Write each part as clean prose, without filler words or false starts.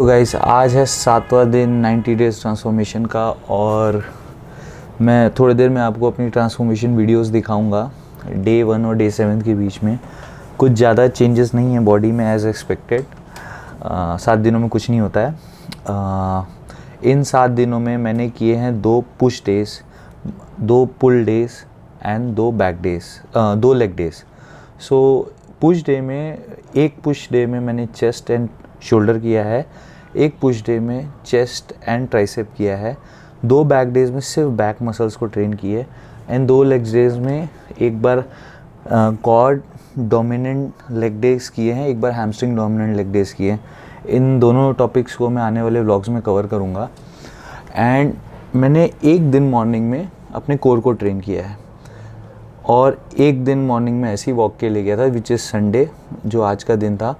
तो गाइस आज है 7वां दिन 90 डेज़ ट्रांसफॉर्मेशन का और मैं थोड़ी देर में आपको अपनी ट्रांसफॉर्मेशन वीडियोस दिखाऊंगा। डे 1 और डे 7 के बीच में कुछ ज़्यादा चेंजेस नहीं हैं बॉडी में एज़ एक्सपेक्टेड। 7 दिनों में कुछ नहीं होता है। इन 7 दिनों में मैंने किए हैं 2 push days, 2 pull days and 2 back days, 2 leg days. So push day में पुश डे में मैंने चेस्ट एंड शोल्डर किया है, एक पुश डे में चेस्ट एंड ट्राइसेप किया है, 2 बैक डेज़ में सिर्फ बैक मसल्स को ट्रेन किए एंड 2 लेग डेज़ में एक बार क्वाड डोमिनेंट लेग डेज़ किए हैं, एक बार हैमस्ट्रिंग डोमिनेंट लेग डेज़ किए हैं। इन दोनों टॉपिक्स को मैं आने वाले व्लॉग्स में कवर करूँगा। एंड मैंने एक दिन मॉर्निंग में अपने कोर को ट्रेन किया है और एक दिन मॉर्निंग में ऐसी वॉक के लिए गया था विच इज़ संडे, जो आज का दिन था।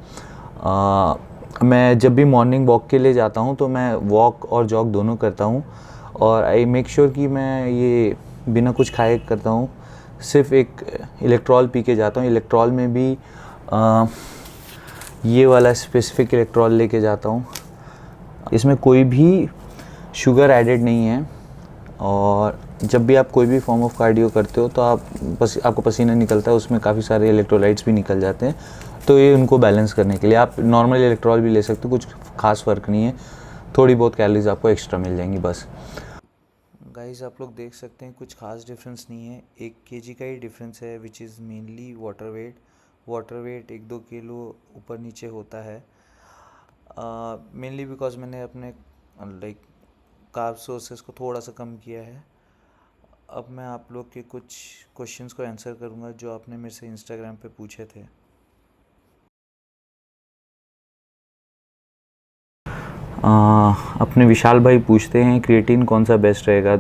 मैं जब भी मॉर्निंग वॉक के लिए जाता हूँ तो मैं वॉक और जॉग दोनों करता हूँ और आई मेक श्योर कि मैं ये बिना कुछ खाए करता हूँ। सिर्फ एक इलेक्ट्रॉल पी के जाता हूँ। इलेक्ट्रॉल में भी ये वाला स्पेसिफिक इलेक्ट्रॉल लेके जाता हूँ। इसमें कोई भी शुगर एडेड नहीं है और जब भी आप कोई भी फॉर्म ऑफ कार्डियो करते हो तो आपको पसीना निकलता है, उसमें काफ़ी सारे इलेक्ट्रोलाइट्स भी निकल जाते हैं। तो ये उनको बैलेंस करने के लिए आप नॉर्मल इलेक्ट्रॉल भी ले सकते हो, कुछ खास फ़र्क नहीं है, थोड़ी बहुत कैलोरीज आपको एक्स्ट्रा मिल जाएंगी बस। गाइस आप लोग देख सकते हैं कुछ खास डिफरेंस नहीं है, 1 kg का ही डिफरेंस है which is mainly water weight 1-2 kilo ऊपर नीचे होता है। मेनली बिकॉज मैंने अपने कार्ब सोर्सेस को थोड़ा सा कम किया है। अब मैं आप लोग के कुछ क्वेश्चंस को आंसर करूंगा जो आपने मेरे से इंस्टाग्राम पे पूछे थे। अपने विशाल भाई पूछते हैं क्रिएटिन कौन सा बेस्ट रहेगा।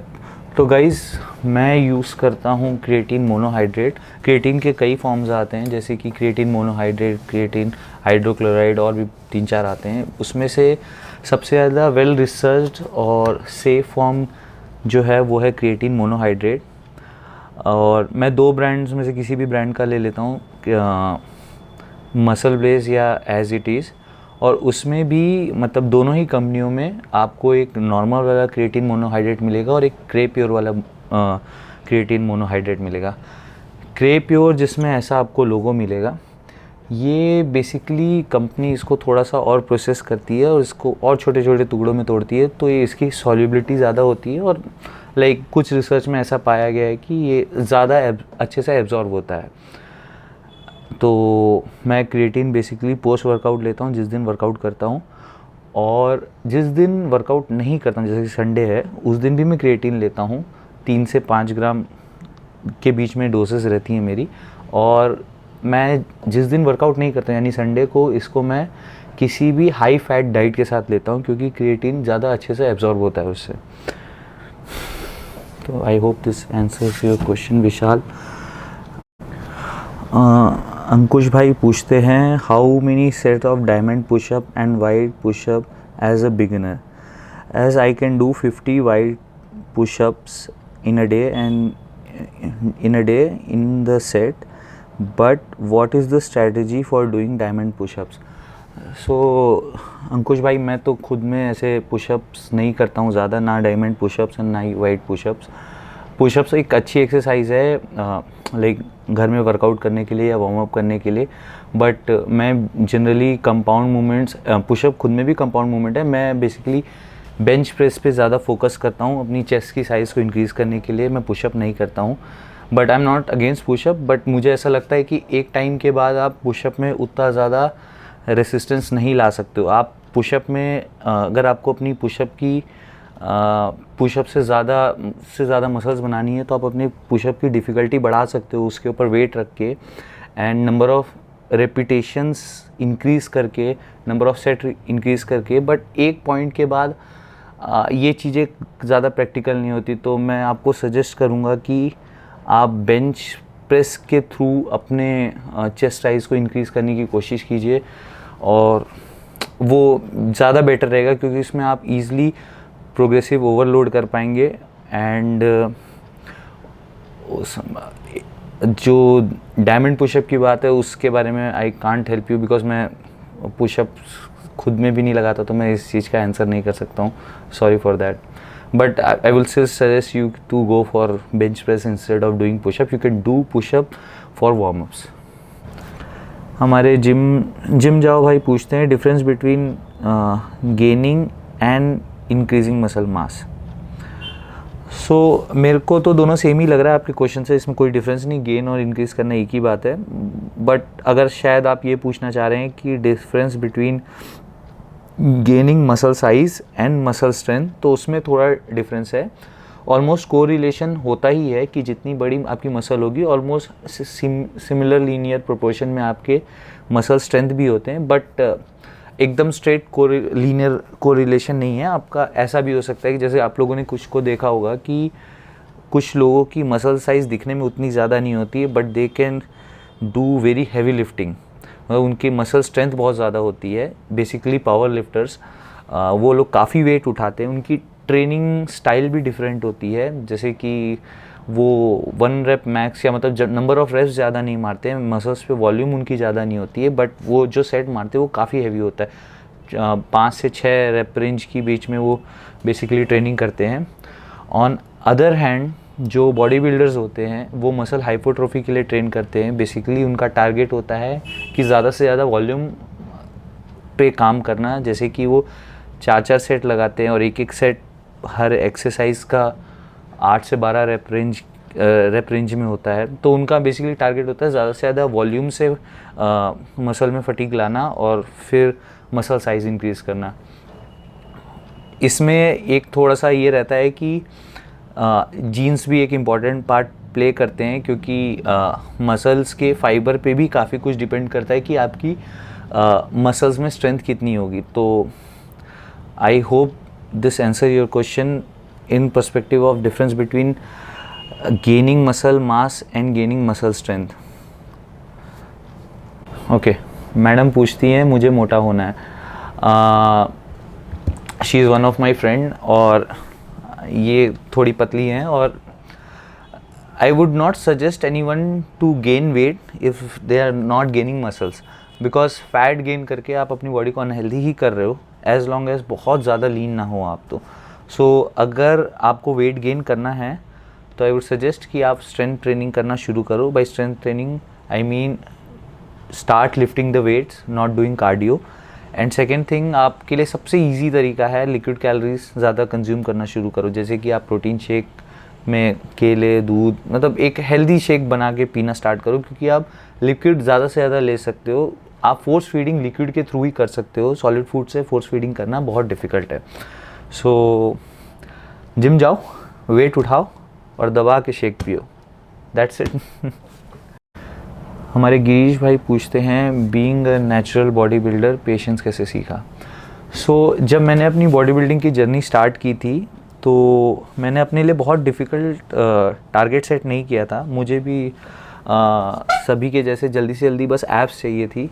तो गाइज़ मैं यूज़ करता हूँ क्रिएटिन मोनोहाइड्रेट। क्रिएटिन के कई फॉर्म्स आते हैं जैसे कि क्रिएटिन मोनोहाइड्रेट, क्रिएटिन हाइड्रोक्लोराइड और भी 3-4 आते हैं। उसमें से सबसे ज़्यादा वेल रिसर्च्ड और सेफ फॉर्म जो है वो है क्रिएटिन मोनोहाइड्रेट। और मैं 2 ब्रांड्स में से किसी भी ब्रांड का ले लेता हूँ, मसल ब्लेज या एज इट इज़। और उसमें भी मतलब दोनों ही कंपनियों में आपको एक नॉर्मल वाला क्रिएटिन मोनोहाइड्रेट मिलेगा और एक क्रे प्योर वाला क्रिएटिन मोनोहाइड्रेट मिलेगा। क्रे प्योर जिसमें ऐसा आपको लोगो मिलेगा, ये बेसिकली कंपनी इसको थोड़ा सा और प्रोसेस करती है और इसको और छोटे छोटे टुकड़ों में तोड़ती है, तो ये इसकी सॉल्युबिलिटी ज़्यादा होती है और कुछ रिसर्च में ऐसा पाया गया है कि ये ज़्यादा अच्छे से एब्जॉर्ब होता है। तो मैं क्रिएटिन बेसिकली पोस्ट वर्कआउट लेता हूँ जिस दिन वर्कआउट करता हूँ, और जिस दिन वर्कआउट नहीं करता हूँ जैसे कि संडे है उस दिन भी मैं क्रिएटिन लेता हूँ। 3 से 5 ग्राम के बीच में डोसेस रहती हैं मेरी। और मैं जिस दिन वर्कआउट नहीं करता यानी संडे को, इसको मैं किसी भी हाई फैट डाइट के साथ लेता हूँ क्योंकि क्रिएटिन ज़्यादा अच्छे से एब्जॉर्ब होता है उससे। तो I hope this answers your question Vishal. Ankush भाई पूछते हैं how many set of diamond pushup and wide pushup as a beginner, as I can do 50 wide pushups in a day in the set, but what is the strategy for doing diamond push-ups? So अंकुश भाई मैं तो खुद में ऐसे pushups नहीं करता हूँ ज़्यादा, ना डायमंड पुशअप्स ना ही वाइड पुशअप्स। पुशअप्स एक अच्छी एक्सरसाइज है घर में वर्कआउट करने के लिए या वार्म अप करने के लिए, बट मैं जनरली कंपाउंड मूवमेंट्स, पुशअप खुद में भी कंपाउंड मूवमेंट है, मैं बेसिकली बेंच प्रेस पे ज़्यादा फोकस करता हूँ अपनी चेस्ट की साइज़ को इंक्रीज़ करने के लिए। मैं पुशअप नहीं करता हूँ, but I am not against pushup, but मुझे ऐसा लगता है कि एक टाइम के बाद आप पुशअप में उतना ज़्यादा रेसिस्टेंस नहीं ला सकते हो। आप पुशअप में अगर आपको अपनी पुशअप से ज़्यादा मसल्स बनानी है तो आप अपने पुशअप की डिफ़िकल्टी बढ़ा सकते हो उसके ऊपर वेट रख के, and number of repetitions increase करके, नंबर ऑफ़ सेट इंक्रीज़ करके। बट एक पॉइंट के बाद ये चीज़ें ज़्यादा प्रैक्टिकल नहीं होती, तो मैं आपको सजेस्ट करूँगा कि आप बेंच प्रेस के थ्रू अपने चेस्ट साइज़ को इंक्रीज़ करने की कोशिश कीजिए और वो ज़्यादा बेटर रहेगा क्योंकि इसमें आप ईज़िली प्रोग्रेसिव ओवरलोड कर पाएंगे। एंड जो डायमंड पुशअप की बात है उसके बारे में I can't help you because मैं पुशअप खुद में भी नहीं लगाता, तो मैं इस चीज़ का आंसर नहीं कर सकता हूँ, sorry for that. But I will suggest you to go for bench press instead of doing pushup. You can do pushup for warm ups. हमारे जिम जाओ भाई पूछते हैं difference between gaining and increasing muscle mass. So मेरे को तो दोनों same ही लग रहा है आपके क्वेश्चन से, इसमें कोई डिफरेंस नहीं, गेन और इंक्रीज़ करना एक ही बात है. बट अगर शायद आप ये पूछना चाह रहे हैं कि difference between gaining muscle size and muscle strength, तो उसमें थोड़ा डिफरेंस है. ऑलमोस्ट कोरिलेशन होता ही है कि जितनी बड़ी आपकी मसल होगी ऑलमोस्ट सिमिलर लीनियर प्रोपोर्शन में आपके मसल स्ट्रेंथ भी होते हैं. बट एकदम स्ट्रेट लीनियर कोरिलेशन नहीं है आपका. ऐसा भी हो सकता है कि जैसे आप लोगों ने कुछ को देखा होगा कि कुछ लोगों की मसल साइज़ दिखने में उतनी ज़्यादा नहीं होती है, but they can do very heavy lifting. मतलब उनकी मसल स्ट्रेंथ बहुत ज़्यादा होती है. बेसिकली पावर लिफ्टर्स, वो लोग काफ़ी वेट उठाते हैं. उनकी ट्रेनिंग स्टाइल भी डिफरेंट होती है. जैसे कि वो 1 रेप मैक्स या मतलब नंबर ऑफ़ रेप्स ज़्यादा नहीं मारते हैं, मसल्स पे वॉल्यूम उनकी ज़्यादा नहीं होती है, बट वो जो सेट मारते हैं वो काफ़ी हैवी होता है. 5 से 6 रेप रेंज की बीच में वो बेसिकली ट्रेनिंग करते हैं. ऑन अदर हैंड जो बॉडी बिल्डर्स होते हैं वो मसल हाइपोट्रोफी के लिए ट्रेन करते हैं. बेसिकली उनका टारगेट होता है कि ज़्यादा से ज़्यादा वॉल्यूम पे काम करना. जैसे कि वो 4-4 सेट लगाते हैं और एक सेट हर एक्सरसाइज का 8 से 12 रेप रेंज में होता है. तो उनका बेसिकली टारगेट होता है ज़्यादा से ज़्यादा वॉल्यूम से मसल में फटीग लाना और फिर मसल साइज़ इंक्रीज़ करना. इसमें एक थोड़ा सा ये रहता है कि जीन्स भी एक इम्पॉर्टेंट पार्ट प्ले करते हैं, क्योंकि मसल्स के फाइबर पे भी काफ़ी कुछ डिपेंड करता है कि आपकी मसल्स में स्ट्रेंथ कितनी होगी. तो I hope this answer your question in perspective of difference between gaining muscle mass and gaining muscle strength. Okay, madam पूछती हैं मुझे मोटा होना है. She is one of my friend और ये थोड़ी पतली हैं और I would not suggest any one to gain weight if they are not gaining muscles, because fat gain करके आप अपनी बॉडी को अनहेल्दी ही कर रहे हो, एज लॉन्ग एज बहुत ज़्यादा लीन ना हो आप. तो अगर आपको वेट गेन करना है तो आई वुड सजेस्ट कि आप स्ट्रेंथ ट्रेनिंग करना शुरू करो. By strength training I mean start lifting the weights, not doing cardio. And second thing, आपके लिए सबसे ईजी तरीका है लिक्विड कैलोरीज ज़्यादा कंज्यूम करना शुरू करो. जैसे कि आप प्रोटीन शेक में केले, दूध, मतलब एक हेल्दी शेक बना के पीना स्टार्ट करो, क्योंकि आप लिक्विड ज़्यादा से ज़्यादा ले सकते हो. आप फोर्स फीडिंग लिक्विड के थ्रू ही कर सकते हो, सॉलिड फूड से फोर्स फीडिंग करना बहुत डिफ़िकल्ट है. सो जिम जाओ, वेट उठाओ और दबा के शेक पियो, दैट्स इट. हमारे गिरीश भाई पूछते हैं being a natural body builder patience कैसे सीखा. सो जब मैंने अपनी बॉडी बिल्डिंग की जर्नी स्टार्ट की थी तो मैंने अपने लिए बहुत डिफ़िकल्ट टारगेट सेट नहीं किया था. मुझे भी सभी के जैसे जल्दी से जल्दी बस एब्स चाहिए थी.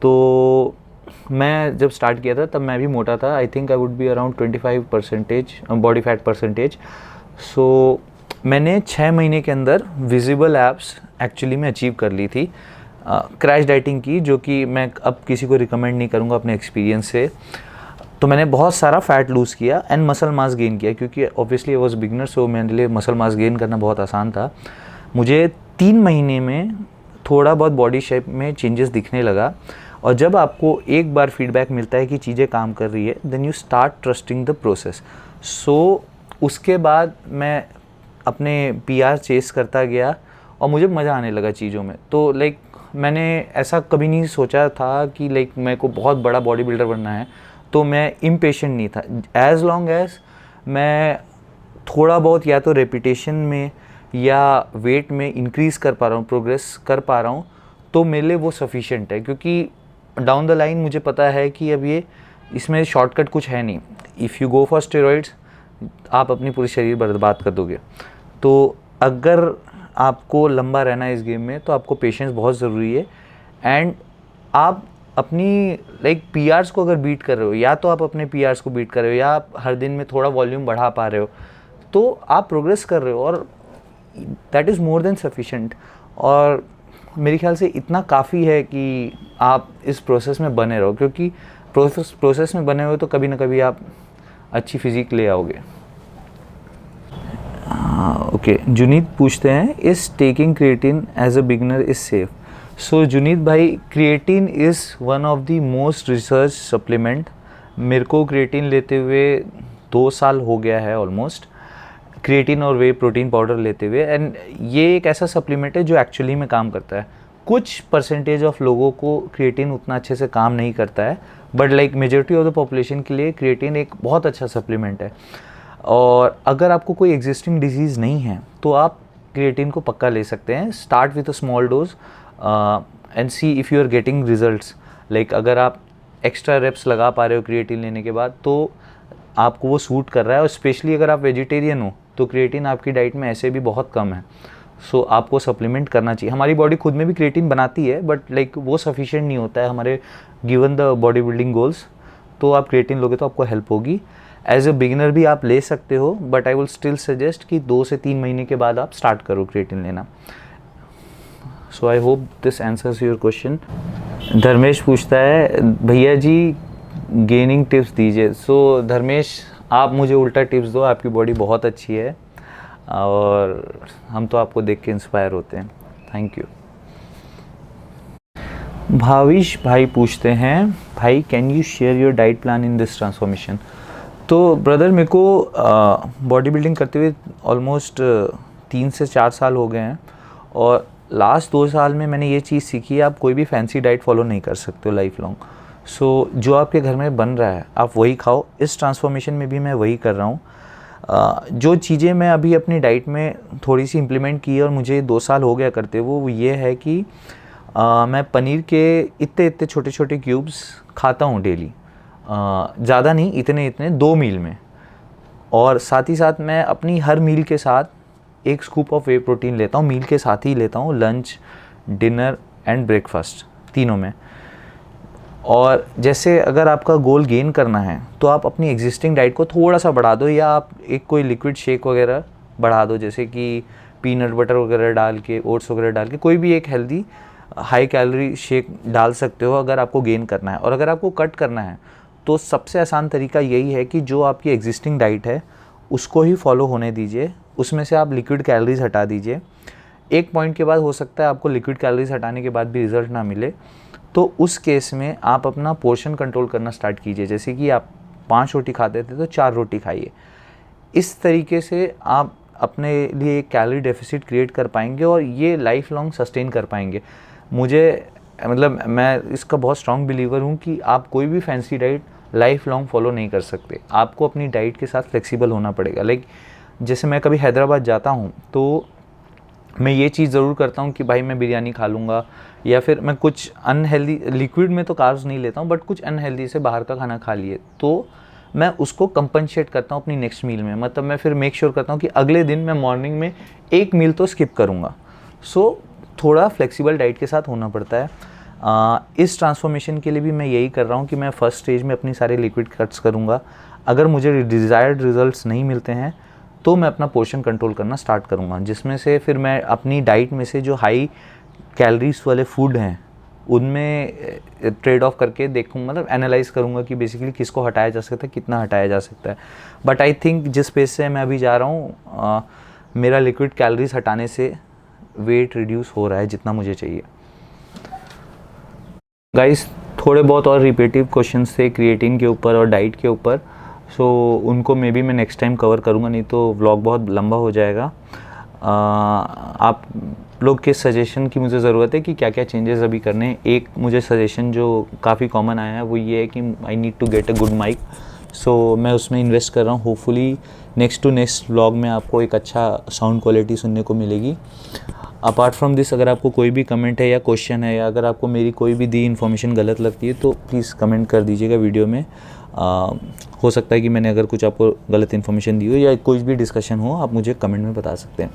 तो मैं जब स्टार्ट किया था तब मैं भी मोटा था. I think I would be around 25% body fat percentage. So मैंने 6 महीने के अंदर विजिबल एब्स एक्चुअली में अचीव कर ली थी. क्रैश डाइटिंग की, जो कि मैं अब किसी को रिकमेंड नहीं करूँगा अपने एक्सपीरियंस से. तो मैंने बहुत सारा फ़ैट लूज़ किया एंड मसल मास गेन किया, क्योंकि ऑब्वियसली आई वॉज बिगनर, सो मेरे लिए मसल मास गेन करना बहुत आसान था. मुझे 3 महीने में थोड़ा बहुत बॉडी शेप में चेंजेस दिखने लगा. और जब आपको एक बार फीडबैक मिलता है कि चीज़ें काम कर रही है, then you start trusting the process. So उसके बाद मैं अपने PR चेस करता गया और मुझे मज़ा आने लगा चीज़ों में. तो लाइक मैंने ऐसा कभी नहीं सोचा था कि लाइक मेरे को बहुत बड़ा बॉडी बिल्डर बनना है. तो मैं इम्पेशेंट नहीं था. एज लॉन्ग एज मैं थोड़ा बहुत या तो रेपिटेशन में या वेट में इंक्रीज़ कर पा रहा हूँ, प्रोग्रेस कर पा रहा हूँ, तो मेरे लिए वो सफिशिएंट है. क्योंकि डाउन द लाइन मुझे पता है कि अब ये इसमें शॉर्टकट कुछ है नहीं. If you go for steroids आप अपनी पूरी शरीर बर्बाद कर दोगे. तो अगर आपको लंबा रहना है इस गेम में तो आपको पेशेंस बहुत ज़रूरी है. एंड आप अपनी लाइक PRs को अगर बीट कर रहे हो, या तो आप अपने PRs को बीट कर रहे हो या आप हर दिन में थोड़ा वॉल्यूम बढ़ा पा रहे हो, तो आप प्रोग्रेस कर रहे हो और that is more than sufficient. और मेरे ख्याल से इतना काफ़ी है कि आप इस प्रोसेस में बने रहो, क्योंकि प्रोसेस में बने हुए तो कभी ना कभी आप अच्छी फिजिक ले आओगे। ओके, जुनीद पूछते हैं, is taking creatine as a beginner is safe? So Junaid भाई, creatine is one of the most research supplement. मेरे को क्रिएटिन लेते हुए 2 साल हो गया है ऑलमोस्ट, क्रिएटिन और वे प्रोटीन पाउडर लेते हुए। एंड ये एक ऐसा सप्लीमेंट है जो एक्चुअली में काम करता है। कुछ परसेंटेज ऑफ लोगों को क्रिएटिन उतना अच्छे से काम नहीं करता है, but like majority of the population के लिए क्रिएटिन एक बहुत अच्छा सप्लीमेंट है। और अगर आपको कोई एग्जिस्टिंग डिजीज़ नहीं है तो आप क्रिएटिन को पक्का ले सकते हैं। Start with a small dose and see if you are getting results. Like अगर आप एक्स्ट्रा रेप्स लगा पा रहे हो क्रिएटिन लेने के बाद तो आपको वो सूट कर रहा है। और स्पेशली अगर आप वेजिटेरियन हो तो क्रिएटिन आपकी डाइट में ऐसे भी बहुत कम है, सो आपको सप्लीमेंट करना चाहिए। हमारी बॉडी खुद में भी क्रिएटिन बनाती है, बट लाइक वो सफिशिएंट नहीं होता है हमारे given the body building goals. तो आप क्रिएटिन लोगे तो आपको हेल्प होगी। एज अ बिगिनर भी आप ले सकते हो, but I will still suggest कि 2 से 3 महीने के बाद आप स्टार्ट करो क्रिएटिन लेना। So I hope this answers your question. Dharmesh पूछता है, भैया जी गेनिंग टिप्स दीजिए। सो धर्मेश, आप मुझे उल्टा टिप्स दो, आपकी बॉडी बहुत अच्छी है और हम तो आपको देख के इंस्पायर होते हैं। Thank you. भाविश भाई पूछते हैं, भाई can you share your diet plan in this transformation? तो ब्रदर, मेरे को बॉडी बिल्डिंग करते हुए ऑलमोस्ट 3 से 4 साल हो गए हैं, और लास्ट 2 साल में मैंने ये चीज़ सीखी है, आप कोई भी फैंसी डाइट फॉलो नहीं कर सकते हो लाइफ लॉन्ग। सो जो आपके घर में बन रहा है आप वही खाओ। इस ट्रांसफॉर्मेशन में भी मैं वही कर रहा हूँ। जो चीज़ें मैं अभी अपनी डाइट में थोड़ी सी इम्प्लीमेंट की है और मुझे 2 साल हो गया करते वो ये है कि मैं पनीर के इतने छोटे छोटे क्यूब्स खाता हूँ डेली। ज़्यादा नहीं, इतने 2 मील में। और साथ ही साथ मैं अपनी हर मील के साथ एक स्कूप ऑफ वे प्रोटीन लेता हूँ। मील के साथ ही लेता हूँ, लंच, डिनर एंड ब्रेकफास्ट तीनों में। और जैसे अगर आपका गोल गेन करना है तो आप अपनी एग्जिस्टिंग डाइट को थोड़ा सा बढ़ा दो, या आप एक कोई लिक्विड शेक वगैरह बढ़ा दो, जैसे कि पीनट बटर वगैरह डाल के, ओट्स वगैरह डाल के कोई भी एक हेल्दी हाई कैलोरी शेक डाल सकते हो अगर आपको गेन करना है। और अगर आपको कट करना है तो सबसे आसान तरीका यही है कि जो आपकी एग्जिस्टिंग डाइट है उसको ही फॉलो होने दीजिए, उसमें से आप लिक्विड कैलोरीज हटा दीजिए। एक पॉइंट के बाद हो सकता है आपको लिक्विड कैलोरीज हटाने के बाद भी रिजल्ट ना मिले, तो उस केस में आप अपना पोर्शन कंट्रोल करना स्टार्ट कीजिए। जैसे कि आप 5 रोटी खाते थे तो 4 रोटी खाइए। इस तरीके से आप अपने लिए एक कैलोरी डेफिसिट क्रिएट कर पाएंगे और ये लाइफ लॉन्ग सस्टेन कर पाएंगे। मैं इसका बहुत स्ट्रॉन्ग बिलीवर हूँ कि आप कोई भी fancy diet life long follow नहीं कर सकते। आपको अपनी डाइट के साथ फ्लेक्सिबल होना पड़ेगा। लाइक जैसे मैं कभी हैदराबाद जाता हूँ तो मैं ये चीज़ ज़रूर करता हूँ कि भाई मैं बिरयानी खा लूँगा, या फिर मैं कुछ अनहेल्दी, लिक्विड में तो कार्ब्स नहीं लेता हूँ, बट कुछ अनहेल्दी से बाहर का खाना खा लिए तो मैं उसको कंपनसेट करता हूँ अपनी नेक्स्ट मील में। मतलब मैं फिर मेक श्योर करता हूँ कि अगले दिन मैं मॉर्निंग में एक मील तो स्किप करूँगा। सो थोड़ा फ्लेक्सिबल डाइट के साथ होना पड़ता है। इस ट्रांसफॉर्मेशन के लिए भी मैं यही कर रहा हूँ कि मैं फर्स्ट स्टेज में अपनी सारे लिक्विड कट्स करूँगा। अगर मुझे डिज़ायर्ड रिजल्ट्स नहीं मिलते हैं तो मैं अपना पोर्शन कंट्रोल करना स्टार्ट करूँगा, जिसमें से फिर मैं अपनी डाइट में से जो हाई कैलोरीज वाले फूड हैं उनमें ट्रेड ऑफ करके देखूँ, मतलब एनालाइज करूँगा कि बेसिकली किसको हटाया जा सकता है, कितना हटाया जा सकता है। बट आई थिंक जिस पेस से मैं अभी जा रहा हूँ मेरा लिक्विड कैलोरीज हटाने से वेट रिड्यूस हो रहा है जितना मुझे चाहिए। गाइस, थोड़े बहुत और रिपीटिव क्वेश्चंस थे क्रिएटिन के ऊपर और डाइट के ऊपर, सो उनको मे बी मैं नेक्स्ट टाइम कवर करूँगा, नहीं तो व्लॉग बहुत लंबा हो जाएगा। आप लोग के सजेशन की मुझे ज़रूरत है कि क्या क्या चेंजेस अभी करने हैं। एक मुझे सजेशन जो काफ़ी कॉमन आया है वो ये है कि I need to get a good mic, so मैं उसमें इन्वेस्ट कर रहा हूँ। Hopefully next to next vlog में आपको एक अच्छा साउंड क्वालिटी सुनने को मिलेगी। अपार्ट फ्रॉम दिस, अगर आपको कोई भी कमेंट है या क्वेश्चन है, या अगर आपको मेरी कोई भी दी इन्फॉर्मेशन गलत लगती है तो प्लीज़ कमेंट कर दीजिएगा वीडियो में। हो सकता है कि मैंने अगर कुछ आपको गलत इन्फॉर्मेशन दी हो या कोई भी डिस्कशन हो, आप मुझे कमेंट में बता सकते हैं।